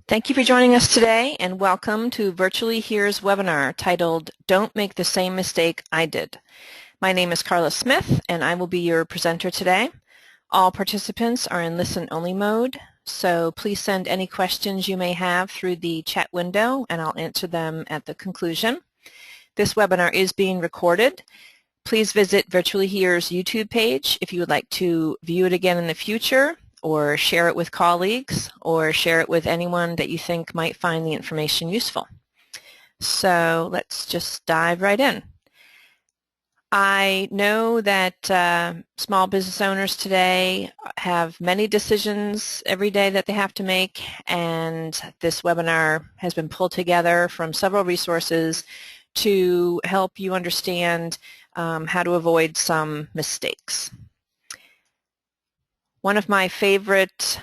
Thank you for joining us today, and welcome to Virtually Here's webinar titled Don't Make the Same Mistake I Did. My name is Carla Smith, and I will be your presenter today. All participants are in listen-only mode, so please send any questions you may have through the chat window, and I'll answer them at the conclusion. This webinar is being recorded. Please visit Virtually Here's YouTube page if you would like to view it again in the future, or share it with colleagues, or share it with anyone that you think might find the information useful. So let's just dive right in. I know that small business owners today have many decisions every day that they have to make, and this webinar has been pulled together from several resources to help you understand how to avoid some mistakes. One of my favorite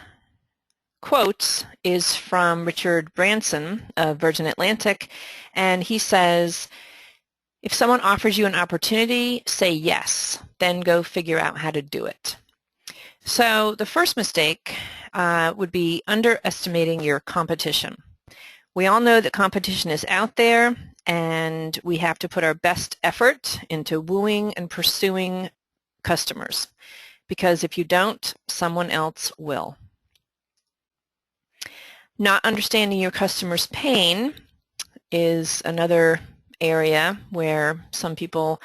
quotes is from Richard Branson of Virgin Atlantic, and he says, if someone offers you an opportunity, say yes, then go figure out how to do it. So the first mistake would be underestimating your competition. We all know that competition is out there, and we have to put our best effort into wooing and pursuing customers, because if you don't, someone else will. Not understanding your customer's pain is another area where some people,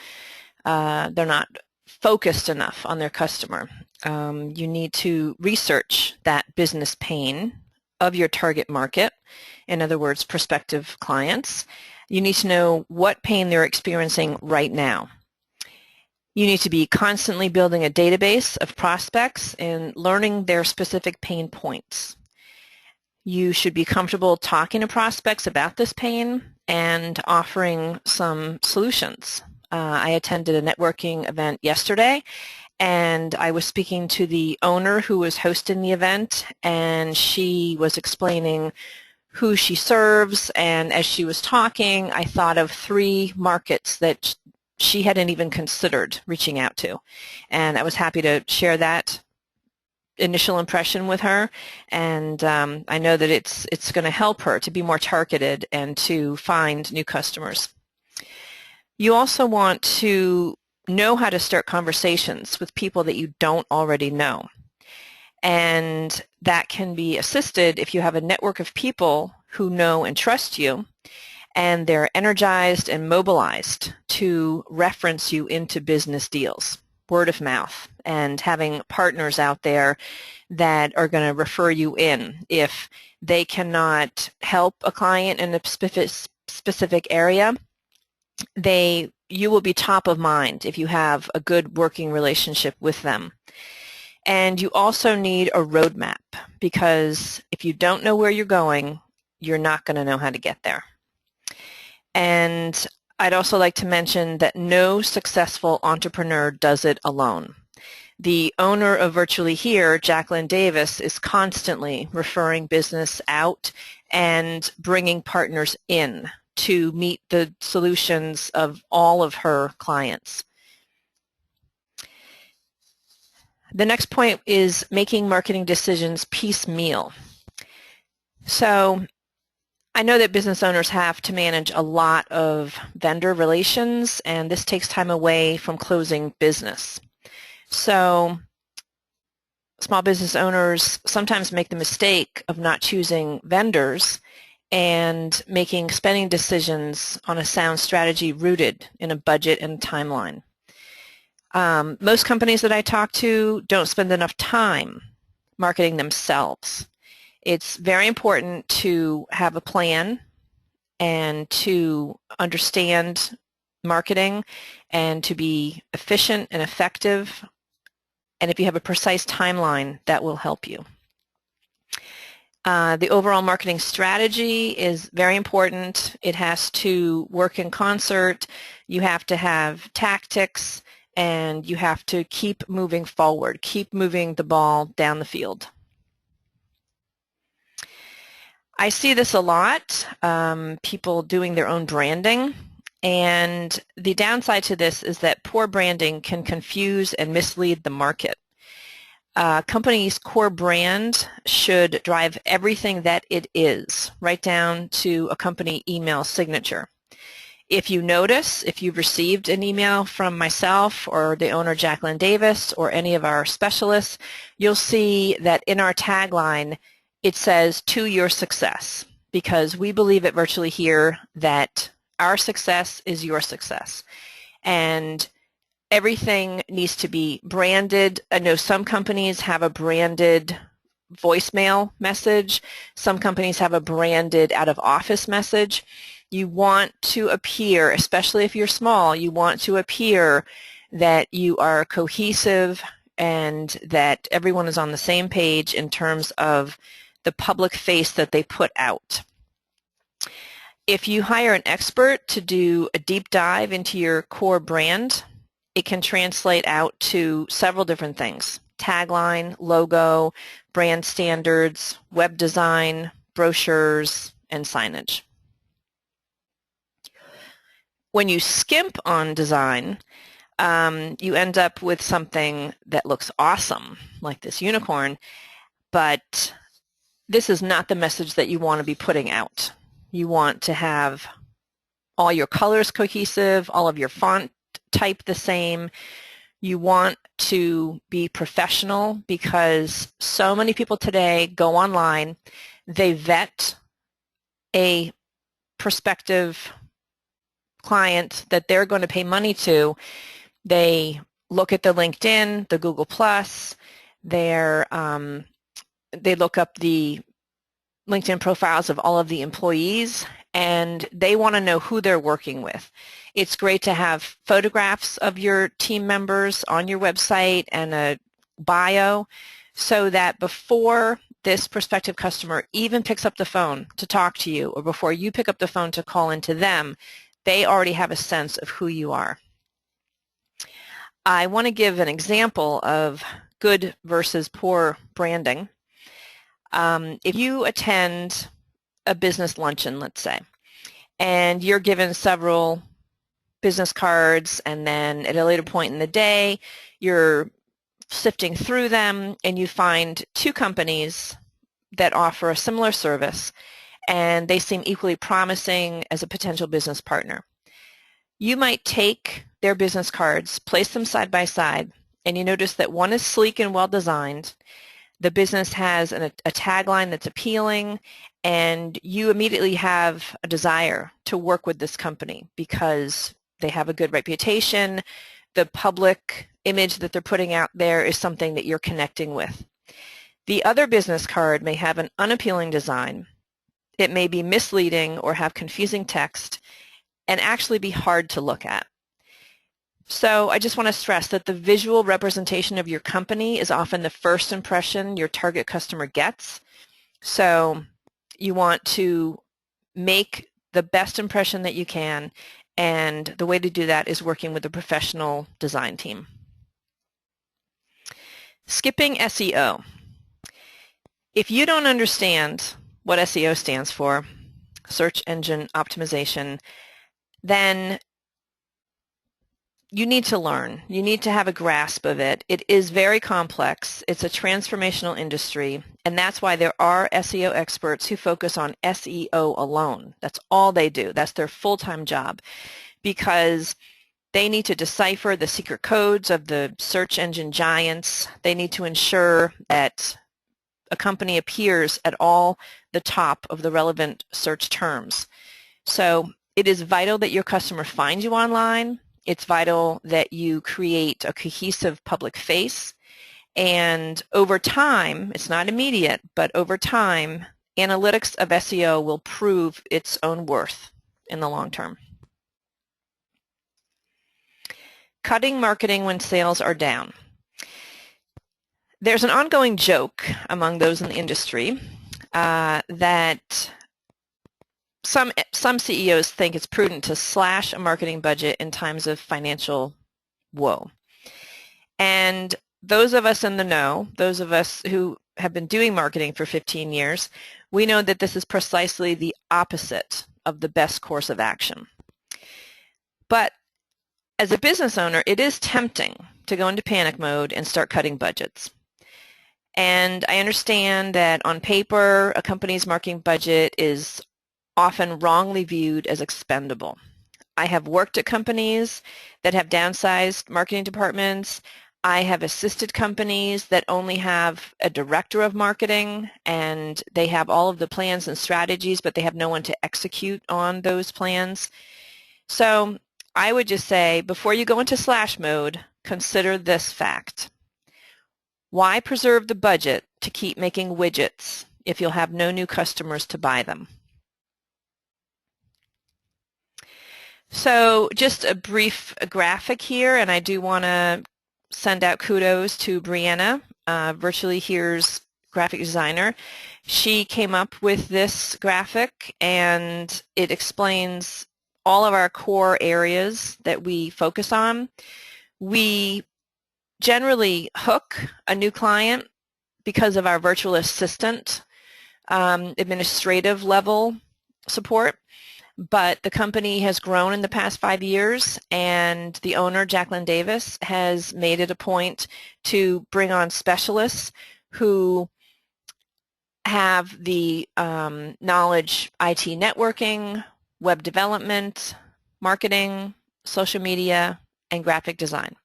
they're not focused enough on their customer. You need to research that business pain of your target market, in other words, prospective clients. You need to know what pain they're experiencing right now. You need to be constantly building a database of prospects and learning their specific pain points. You should be comfortable talking to prospects about this pain and offering some solutions. I attended a networking event yesterday, and I was speaking to the owner who was hosting the event, and she was explaining who she serves, and as she was talking, I thought of 3 markets that she hadn't even considered reaching out to, and I was happy to share that initial impression with her, and I know that it's going to help her to be more targeted and to find new customers. You also want to know how to start conversations with people that you don't already know, and that can be assisted if you have a network of people who know and trust you, and they're energized and mobilized to reference you into business deals. Word of mouth, and having partners out there that are going to refer you in. If they cannot help a client in a specific area, you will be top of mind if you have a good working relationship with them. And you also need a roadmap, because if you don't know where you're going, you're not going to know how to get there. And I'd also like to mention that no successful entrepreneur does it alone. The owner of Virtually Here, Jacqueline Davis, is constantly referring business out and bringing partners in to meet the solutions of all of her clients. The next point is making marketing decisions piecemeal. So I know that business owners have to manage a lot of vendor relations, and this takes time away from closing business. So small business owners sometimes make the mistake of not choosing vendors and making spending decisions on a sound strategy rooted in a budget and timeline. Most companies that I talk to don't spend enough time marketing themselves. It's very important to have a plan and to understand marketing and to be efficient and effective. And if you have a precise timeline, that will help you. The overall marketing strategy is very important. It has to work in concert. You have to have tactics, and you have to keep moving forward, keep moving the ball down the field. I see this a lot, people doing their own branding, and the downside to this is that poor branding can confuse and mislead the market. Company's core brand should drive everything that it is, right down to a company email signature. If you notice, if you've received an email from myself or the owner Jacqueline Davis or any of our specialists, you'll see that in our tagline it says, "To your success," because we believe at Virtually Here that our success is your success. And everything needs to be branded. I know some companies have a branded voicemail message. Some companies have a branded out-of-office message. You want to appear, especially if you're small, you want to appear that you are cohesive and that everyone is on the same page in terms of the public face that they put out. If you hire an expert to do a deep dive into your core brand, it can translate out to several different things: tagline, logo, brand standards, web design, brochures, and signage. When you skimp on design, you end up with something that looks awesome, like this unicorn, but this is not the message that you want to be putting out. You want to have all your colors cohesive, all of your font type the same. You want to be professional because so many people today go online, they vet a prospective client that they're going to pay money to. They look at the LinkedIn, the Google+, they look up the LinkedIn profiles of all of the employees, and they want to know who they're working with. It's great to have photographs of your team members on your website and a bio so that before this prospective customer even picks up the phone to talk to you, or before you pick up the phone to call into them, they already have a sense of who you are. I want to give an example of good versus poor branding. If you attend a business luncheon, let's say, and you're given several business cards, and then at a later point in the day, you're sifting through them and you find two companies that offer a similar service, and they seem equally promising as a potential business partner. You might take their business cards, place them side by side, and you notice that one is sleek and well designed. The business has a tagline that's appealing, and you immediately have a desire to work with this company because they have a good reputation. The public image that they're putting out there is something that you're connecting with. The other business card may have an unappealing design. It may be misleading or have confusing text and actually be hard to look at. So I just want to stress that the visual representation of your company is often the first impression your target customer gets. So you want to make the best impression that you can, and the way to do that is working with a professional design team. Skipping SEO. If you don't understand what SEO stands for, search engine optimization, then you need to learn. You need to have a grasp of it. It is very complex. It's a transformational industry, and that's why there are SEO experts who focus on SEO alone. That's all they do. That's their full-time job, because they need to decipher the secret codes of the search engine giants. They need to ensure that a company appears at all the top of the relevant search terms. So it is vital that your customer finds you online. It's vital that you create a cohesive public face, and over time, it's not immediate, but over time, analytics of SEO will prove its own worth in the long term. Cutting marketing when sales are down. There's an ongoing joke among those in the industry that some CEOs think it's prudent to slash a marketing budget in times of financial woe. And those of us in the know, those of us who have been doing marketing for 15 years, we know that this is precisely the opposite of the best course of action. But as a business owner, it is tempting to go into panic mode and start cutting budgets. And I understand that on paper, a company's marketing budget is often wrongly viewed as expendable. I have worked at companies that have downsized marketing departments. I have assisted companies that only have a director of marketing and they have all of the plans and strategies, but they have no one to execute on those plans. So I would just say, before you go into slash mode, consider this fact. Why preserve the budget to keep making widgets if you'll have no new customers to buy them? So just a brief graphic here, and I do want to send out kudos to Brianna, Virtually Here's graphic designer. She came up with this graphic, and it explains all of our core areas that we focus on. We generally hook a new client because of our virtual assistant administrative level support. But the company has grown in the past 5 years, and the owner, Jacqueline Davis, has made it a point to bring on specialists who have the knowledge, IT networking, web development, marketing, social media, and graphic design.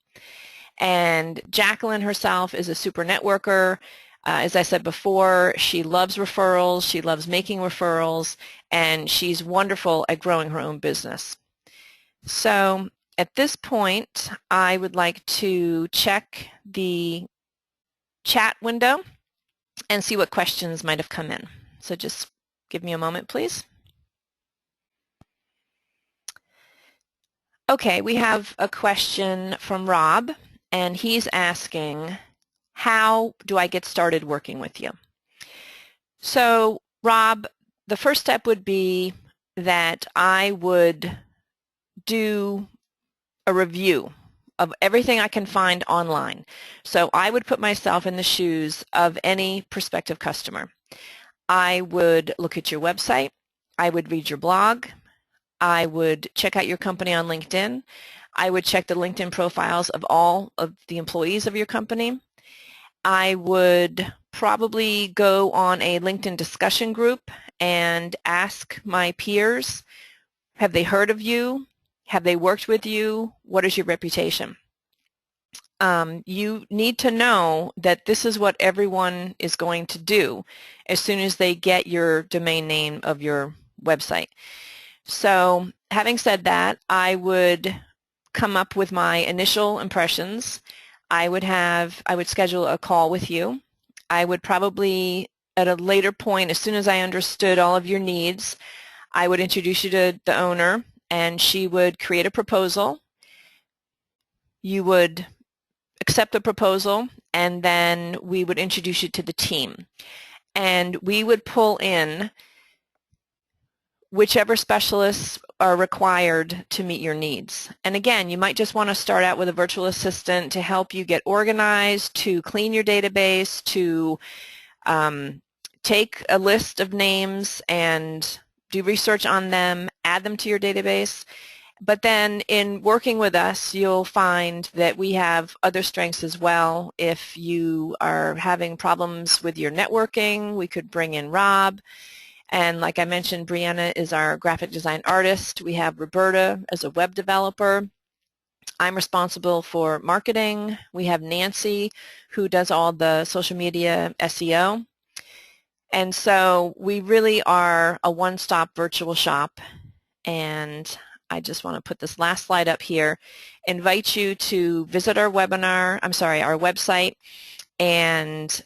And Jacqueline herself is a super networker. As I said before, she loves referrals, she loves making referrals, and she's wonderful at growing her own business. So at this point, I would like to check the chat window and see what questions might have come in. So just give me a moment, please. Okay, we have a question from Rob, and he's asking, how do I get started working with you? So, Rob, the first step would be that I would do a review of everything I can find online. So I would put myself in the shoes of any prospective customer. I would look at your website. I would read your blog. I would check out your company on LinkedIn. I would check the LinkedIn profiles of all of the employees of your company. I would probably go on a LinkedIn discussion group and ask my peers, have they heard of you? Have they worked with you? What is your reputation? You need to know that this is what everyone is going to do as soon as they get your domain name of your website. So having said that, I would come up with my initial impressions. I would schedule a call with you. I would probably, at a later point, as soon as I understood all of your needs, I would introduce you to the owner, and she would create a proposal. You would accept the proposal, and then we would introduce you to the team. And we would pull in whichever specialists are required to meet your needs. And again, you might just want to start out with a virtual assistant to help you get organized, to clean your database, to take a list of names and do research on them, add them to your database. But then in working with us, you'll find that we have other strengths as well. If you are having problems with your networking, we could bring in Rob. And like I mentioned, Brianna is our graphic design artist. We have Roberta as a web developer. I'm responsible for marketing. We have Nancy, who does all the social media SEO. And so we really are a one-stop virtual shop. And I just want to put this last slide up here, invite you to visit our website. And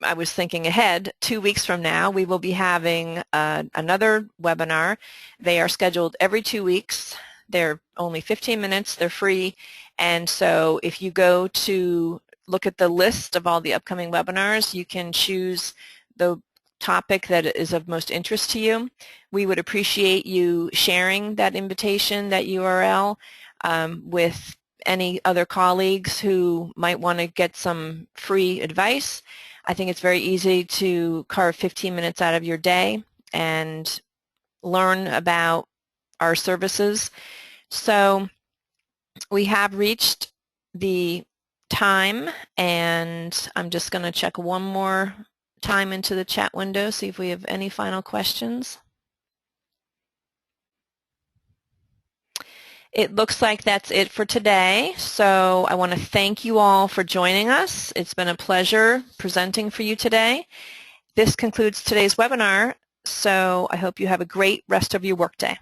I was thinking ahead, 2 weeks from now, we will be having another webinar. They are scheduled every 2 weeks. They're only 15 minutes. They're free. And so if you go to look at the list of all the upcoming webinars, you can choose the topic that is of most interest to you. We would appreciate you sharing that invitation, that URL, with any other colleagues who might want to get some free advice. I think it's very easy to carve 15 minutes out of your day and learn about our services. So we have reached the time, and I'm just going to check one more time into the chat window, see if we have any final questions. It looks like that's it for today, so I want to thank you all for joining us. It's been a pleasure presenting for you today. This concludes today's webinar, so I hope you have a great rest of your workday.